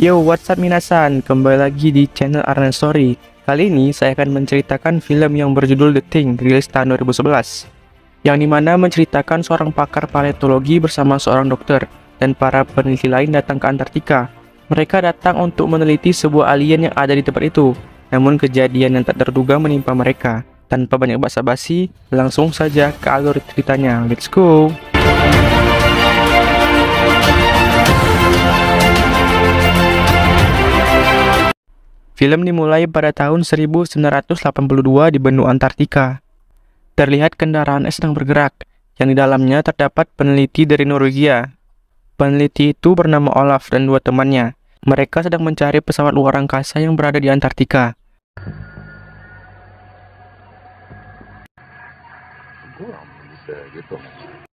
Yo, what's up minasan? Kembali lagi di channel Arna Story. Kali ini saya akan menceritakan film yang berjudul The Thing, rilis tahun 2011. Yang dimana menceritakan seorang pakar paleontologi bersama seorang dokter dan para peneliti lain datang ke Antartika. Mereka datang untuk meneliti sebuah alien yang ada di tempat itu. Namun kejadian yang tak terduga menimpa mereka. Tanpa banyak basa-basi, langsung saja ke alur ceritanya. Let's go! Film dimulai pada tahun 1982 di benua Antartika. Terlihat kendaraan es sedang bergerak, yang di dalamnya terdapat peneliti dari Norwegia. Peneliti itu bernama Olaf dan dua temannya. Mereka sedang mencari pesawat luar angkasa yang berada di Antartika.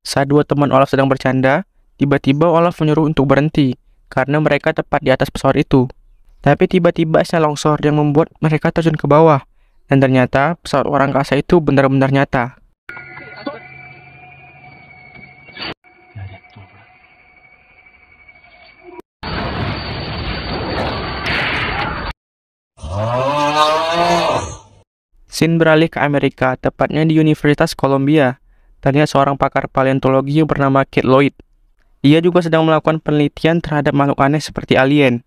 Saat dua teman Olaf sedang bercanda, tiba-tiba Olaf menyuruh untuk berhenti, karena mereka tepat di atas pesawat itu. Tapi tiba-tiba esnya longsor yang membuat mereka terjun ke bawah. Dan ternyata pesawat luar angkasa itu benar-benar nyata. Scene beralih ke Amerika, tepatnya di Universitas Columbia. Terlihat seorang pakar paleontologi yang bernama Kate Lloyd. Ia juga sedang melakukan penelitian terhadap makhluk aneh seperti alien.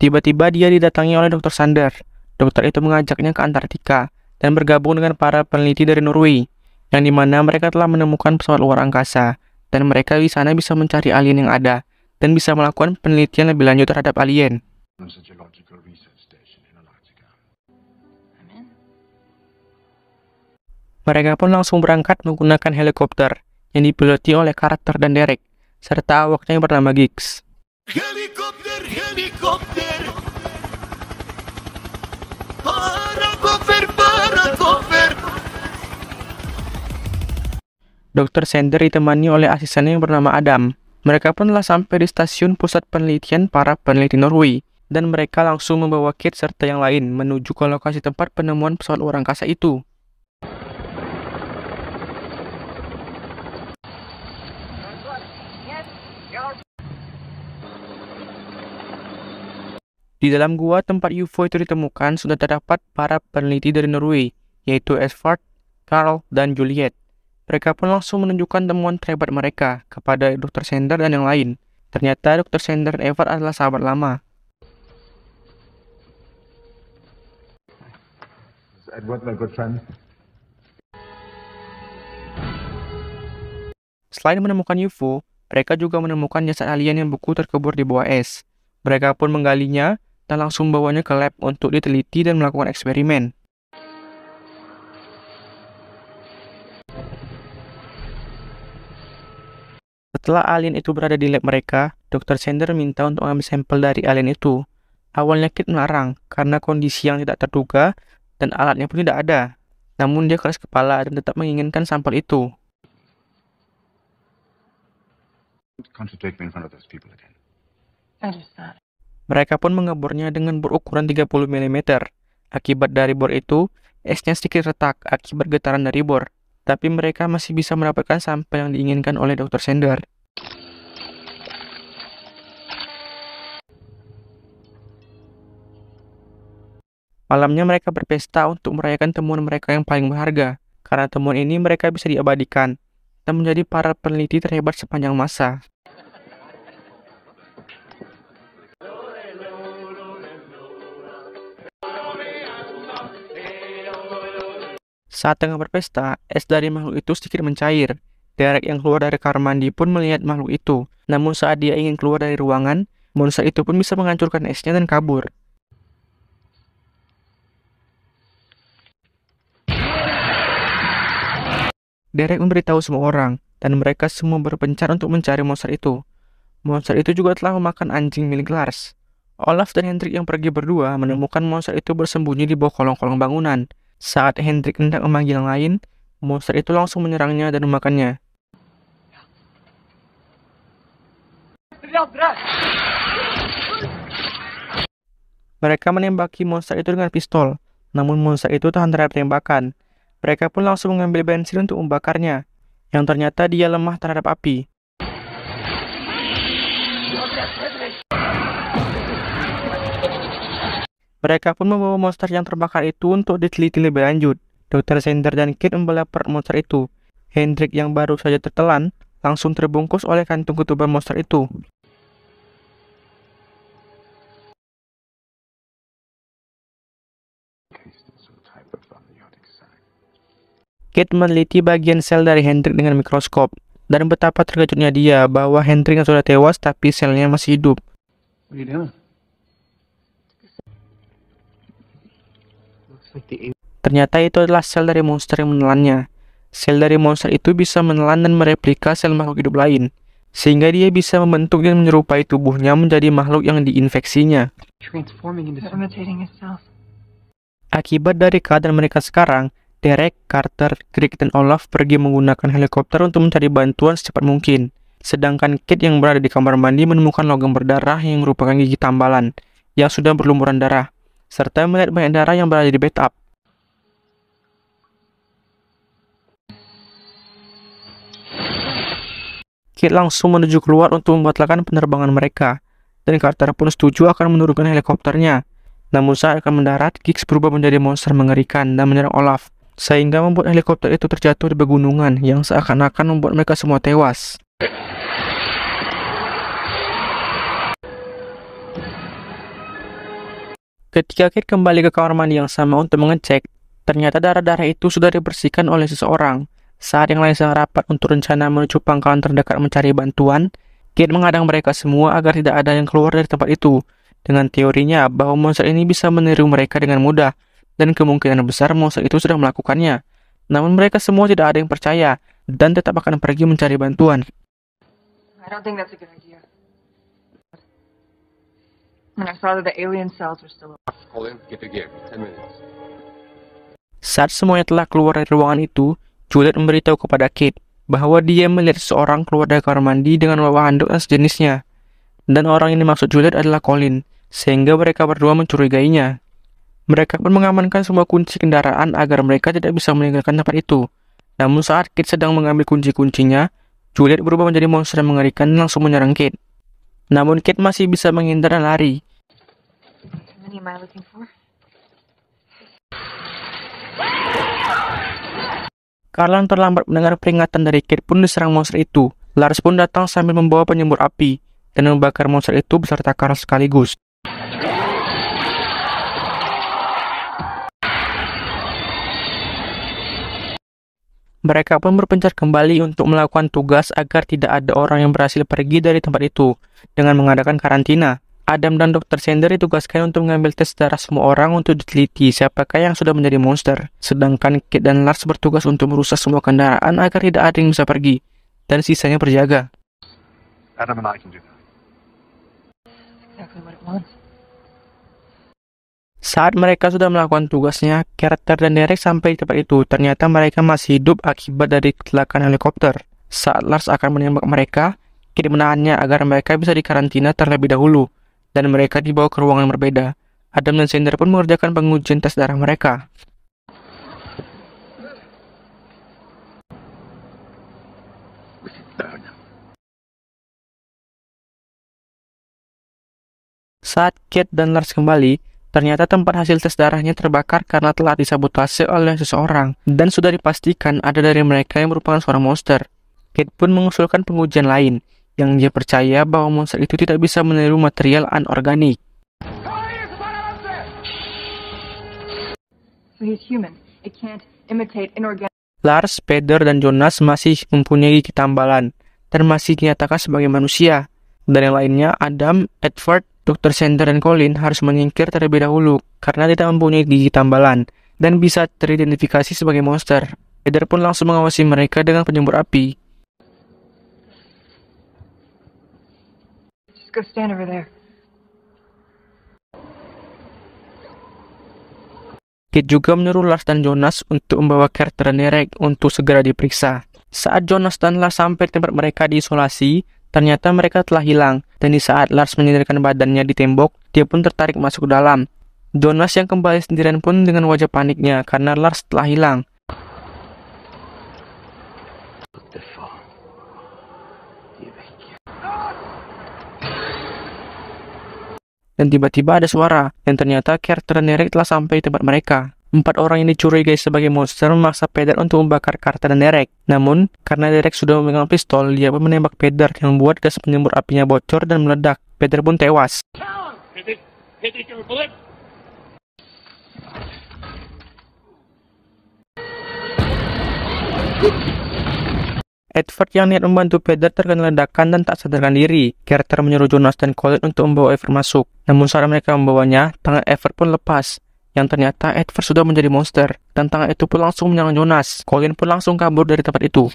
Tiba-tiba dia didatangi oleh Dr. Sander. Dokter itu mengajaknya ke Antartika dan bergabung dengan para peneliti dari Norway, yang dimana mereka telah menemukan pesawat luar angkasa, dan mereka di sana bisa mencari alien yang ada, dan bisa melakukan penelitian lebih lanjut terhadap alien. Mereka pun langsung berangkat menggunakan helikopter, yang dipiloti oleh karakter dan Derek, serta awaknya yang bernama Giggs. Helikopter, helikopter. Paracofer. Dr. Sander ditemani oleh asistennya yang bernama Adam. Mereka pun telah sampai di stasiun pusat penelitian para peneliti Norway, dan mereka langsung membawa Kate serta yang lain menuju ke lokasi tempat penemuan pesawat luar angkasa itu. Di dalam gua tempat UFO itu ditemukan sudah terdapat para peneliti dari Norway, yaitu Esvard, Carl, dan Juliet. Mereka pun langsung menunjukkan temuan terhebat mereka kepada Dr. Sander dan yang lain. Ternyata Dr. Sander dan Edward adalah sahabat lama. Edward, my good friend. Selain menemukan UFO, mereka juga menemukan jasad alien yang beku terkubur di bawah es. Mereka pun menggalinya dan langsung membawanya ke lab untuk diteliti dan melakukan eksperimen. Setelah alien itu berada di lab mereka, Dr. Sander minta untuk mengambil sampel dari alien itu. Awalnya Kate melarang karena kondisi yang tidak terduga dan alatnya pun tidak ada. Namun dia keras kepala dan tetap menginginkan sampel itu. Contradict me in front of those people again. Mereka pun mengebornya dengan bor ukuran 30 mm. Akibat dari bor itu, esnya sedikit retak akibat getaran dari bor. Tapi mereka masih bisa mendapatkan sampel yang diinginkan oleh Dr. Sander. Malamnya mereka berpesta untuk merayakan temuan mereka yang paling berharga. Karena temuan ini mereka bisa diabadikan dan menjadi para peneliti terhebat sepanjang masa. Saat tengah berpesta, es dari makhluk itu sedikit mencair. Derek yang keluar dari kamar mandi pun melihat makhluk itu. Namun saat dia ingin keluar dari ruangan, monster itu pun bisa menghancurkan esnya dan kabur. Derek memberitahu semua orang, dan mereka semua berpencar untuk mencari monster itu. Monster itu juga telah memakan anjing milik Lars. Olaf dan Hendrik yang pergi berdua menemukan monster itu bersembunyi di bawah kolong-kolong bangunan. Saat Hendrik hendak memanggil yang lain, monster itu langsung menyerangnya dan memakannya. Mereka menembaki monster itu dengan pistol, namun monster itu tahan terhadap tembakan. Mereka pun langsung mengambil bensin untuk membakarnya. yang ternyata dia lemah terhadap api. Mereka pun membawa monster yang terbakar itu untuk diteliti lebih lanjut. Dr. Sander dan Kate membelah perut monster itu. Hendrik yang baru saja tertelan langsung terbungkus oleh kantung ketuban monster itu. Kate meneliti bagian sel dari Hendrik dengan mikroskop, dan betapa terkejutnya dia bahwa Hendrik yang sudah tewas tapi selnya masih hidup. What are you doing? Ternyata itu adalah sel dari monster yang menelannya. Sel dari monster itu bisa menelan dan mereplika sel makhluk hidup lain, sehingga dia bisa membentuk dan menyerupai tubuhnya menjadi makhluk yang diinfeksinya. Akibat dari keadaan mereka sekarang, Derek, Carter, Greg, dan Olaf pergi menggunakan helikopter untuk mencari bantuan secepat mungkin. Sedangkan Kate yang berada di kamar mandi menemukan logam berdarah yang merupakan gigi tambalan yang sudah berlumuran darah, serta melihat banyak darah yang berada di bathtub. Kate langsung menuju keluar untuk membatalkan penerbangan mereka, dan Carter pun setuju akan menurunkan helikopternya. Namun saat akan mendarat, Giggs berubah menjadi monster mengerikan dan menyerang Olaf, sehingga membuat helikopter itu terjatuh di pegunungan yang seakan-akan membuat mereka semua tewas. Ketika Kate kembali ke kamar mandi yang sama untuk mengecek, ternyata darah-darah itu sudah dibersihkan oleh seseorang. Saat yang lain sedang rapat untuk rencana menuju pangkalan terdekat mencari bantuan, Kate mengadang mereka semua agar tidak ada yang keluar dari tempat itu, dengan teorinya bahwa monster ini bisa meniru mereka dengan mudah, dan kemungkinan besar monster itu sudah melakukannya. Namun mereka semua tidak ada yang percaya, dan tetap akan pergi mencari bantuan. I don't think that's a good idea. And I saw that the alien cells were still alive. Colin, get the gear. 10 minutes. Saat semuanya telah keluar dari ruangan itu, Juliet memberitahu kepada Kate bahwa dia melihat seseorang keluar dari kamar mandi dengan membawa handuk dan sejenisnya. Dan orang yang dimaksud Juliet adalah Colin, sehingga mereka berdua mencurigainya. Mereka pun mengamankan semua kunci kendaraan agar mereka tidak bisa meninggalkan tempat itu. Namun saat Kate sedang mengambil kunci-kuncinya, Juliet berubah menjadi monster yang mengerikan dan langsung menyerang Kate. Namun Kate masih bisa menghindar dan lari. How many am I looking for? Karlan terlambat mendengar peringatan dari Kate pun diserang monster itu. Lars pun datang sambil membawa penyembur api dan membakar monster itu beserta Karl sekaligus. Mereka pun berpencar kembali untuk melakukan tugas agar tidak ada orang yang berhasil pergi dari tempat itu dengan mengadakan karantina. Adam dan Dr. Sander ditugaskan untuk mengambil tes darah semua orang untuk diteliti siapakah yang sudah menjadi monster. Sedangkan Kate dan Lars bertugas untuk merusak semua kendaraan agar tidak ada yang bisa pergi, dan sisanya berjaga. Adam and I can do that. Exactly what it wants. Saat mereka sudah melakukan tugasnya, Carter dan Derek sampai di tempat itu. Ternyata mereka masih hidup akibat dari kecelakaan helikopter. Saat Lars akan menembak mereka, Kate menahannya agar mereka bisa dikarantina terlebih dahulu, dan mereka dibawa ke ruangan yang berbeda. Adam dan Sander pun mengerjakan pengujian tes darah mereka. Saat Kate dan Lars kembali, ternyata tempat hasil tes darahnya terbakar karena telah disabotase oleh seseorang, dan sudah dipastikan ada dari mereka yang merupakan seorang monster. Kate pun mengusulkan pengujian lain, yang dia percaya bahwa monster itu tidak bisa meniru material anorganik. So he's human. It can't imitate inorganic. Lars, Peder, dan Jonas masih mempunyai gigi tambalan dan masih dinyatakan sebagai manusia. Dan yang lainnya, Adam, Edward, Dr. Sander, dan Colin harus menyingkir terlebih dahulu karena tidak mempunyai gigi tambalan dan bisa teridentifikasi sebagai monster. Peder pun langsung mengawasi mereka dengan penyembur api. Just go stand over there. Kate juga menyuruh Lars dan Jonas untuk membawa Carter dan Derek untuk segera diperiksa. Saat Jonas dan Lars sampai di tempat mereka diisolasi, ternyata mereka telah hilang. Dan di saat Lars menyandarkan badannya di tembok, dia pun tertarik masuk ke dalam. Jonas yang kembali sendirian pun dengan wajah paniknya karena Lars telah hilang. What the dan tiba-tiba ada suara, dan ternyata Carter dan Derek telah sampai di tempat mereka. 4 orang yang dicurigai sebagai monster memaksa Peter untuk membakar Carter dan Derek. Namun, karena Derek sudah memegang pistol, dia pun menembak Peter yang membuat gas penyembur apinya bocor dan meledak. Peter pun tewas. Edward yang niat membantu Peter terkena ledakan dan tak sadarkan diri. Carter menyuruh Jonas dan Colin untuk membawa Edward masuk. Namun saat mereka membawanya, tangan Edward pun lepas. Yang ternyata Edward sudah menjadi monster, dan tangan itu pun langsung menyerang Jonas. Colin pun langsung kabur dari tempat itu.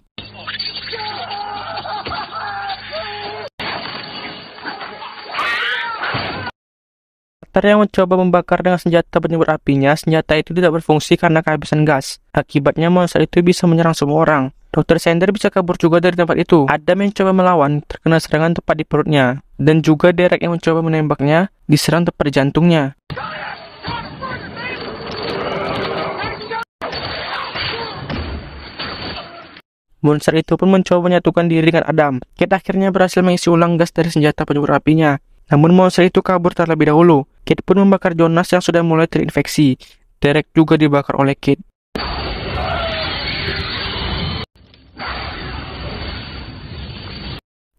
Carter yang mencoba membakar dengan senjata penyembur apinya, senjata itu tidak berfungsi karena kehabisan gas. Akibatnya monster itu bisa menyerang semua orang. Dr. Sander bisa kabur juga dari tempat itu. Adam yang coba melawan terkena serangan tepat di perutnya. Dan juga Derek yang mencoba menembaknya diserang tepat di jantungnya. Monster itu pun mencoba menyatukan diri dengan Adam. Kate akhirnya berhasil mengisi ulang gas dari senjata penyembur apinya. Namun monster itu kabur terlebih dahulu. Kate pun membakar Jonas yang sudah mulai terinfeksi. Derek juga dibakar oleh Kate.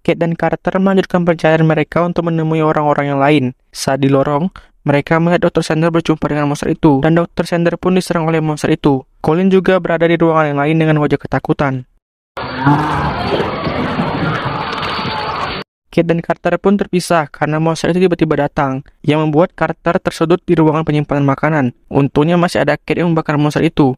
Kate dan Carter melanjutkan perjalanan mereka untuk menemui orang-orang yang lain. Saat di lorong, mereka melihat Dr. Sander berjumpa dengan monster itu, dan Dr. Sander pun diserang oleh monster itu. Colin juga berada di ruangan yang lain dengan wajah ketakutan. Kate dan Carter pun terpisah karena monster itu tiba-tiba datang, yang membuat Carter tersudut di ruangan penyimpanan makanan. Untungnya masih ada Kate yang membakar monster itu.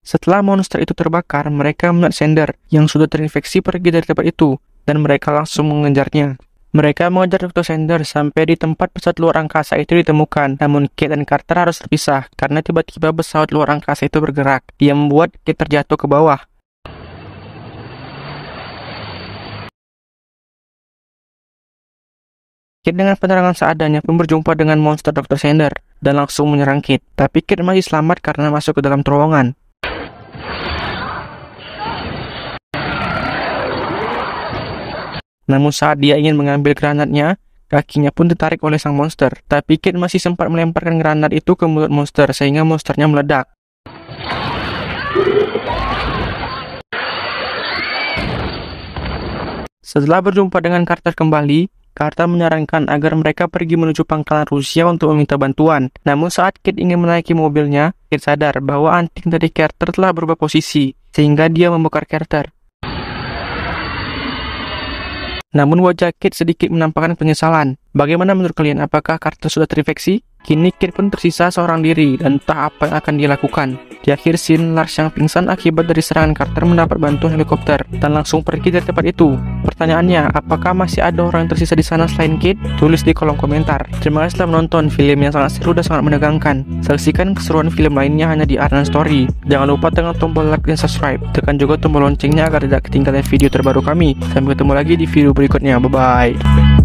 Setelah monster itu terbakar, mereka melihat Sander yang sudah terinfeksi pergi dari tempat itu, dan mereka langsung mengejarnya. Mereka mengejar Dr. Sander sampai di tempat pesawat luar angkasa itu ditemukan, namun Kate dan Carter harus terpisah karena tiba-tiba pesawat luar angkasa itu bergerak, yang membuat Kate terjatuh ke bawah. Kate dengan penerangan seadanya pun berjumpa dengan monster Dr. Sander dan langsung menyerang Kate, tapi Kate masih selamat karena masuk ke dalam terowongan. Namun saat dia ingin mengambil granatnya, kakinya pun ditarik oleh sang monster. Tapi Kate masih sempat melemparkan granat itu ke mulut monster sehingga monsternya meledak. Setelah berjumpa dengan Carter kembali, Carter menyarankan agar mereka pergi menuju pangkalan Rusia untuk meminta bantuan. Namun saat Kate ingin menaiki mobilnya, Kate sadar bahwa anting dari Carter telah berubah posisi, sehingga dia membakar Carter. Namun wajah Kate sedikit menampakkan penyesalan. Bagaimana menurut kalian? Apakah Carter sudah terinfeksi? Kini Kate pun tersisa seorang diri dan entah apa yang akan dia lakukan. Di akhir scene, Lars yang pingsan akibat dari serangan Carter mendapat bantuan helikopter dan langsung pergi dari tempat itu. Pertanyaannya, apakah masih ada orang yang tersisa di sana selain Kate? Tulis di kolom komentar. Terima kasih telah menonton film yang sangat seru dan sangat menegangkan. Saksikan keseruan film lainnya hanya di Arnan Story. Jangan lupa tekan tombol like dan subscribe. Tekan juga tombol loncengnya agar tidak ketinggalan video terbaru kami. Sampai ketemu lagi di video berikutnya. Bye-bye.